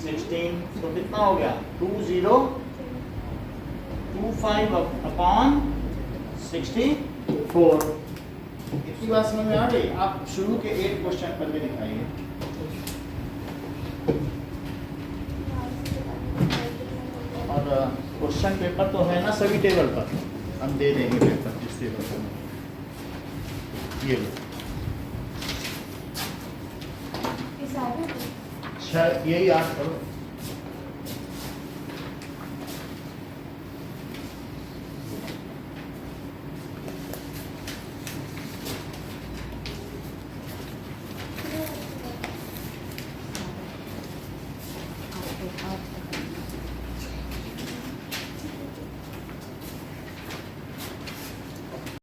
16, तो कितना हो गया? 2025 अपॉन 64। इतनी बात समझ में आ गई? आप शुरू के 8 क्वेश्चन करके दिखाइए। और क्वेश्चन पेपर तो है ना सभी टेबल पर, हम दे देंगे पेपर जिस टेबल पर। ये लो, अच्छा यही याद करो।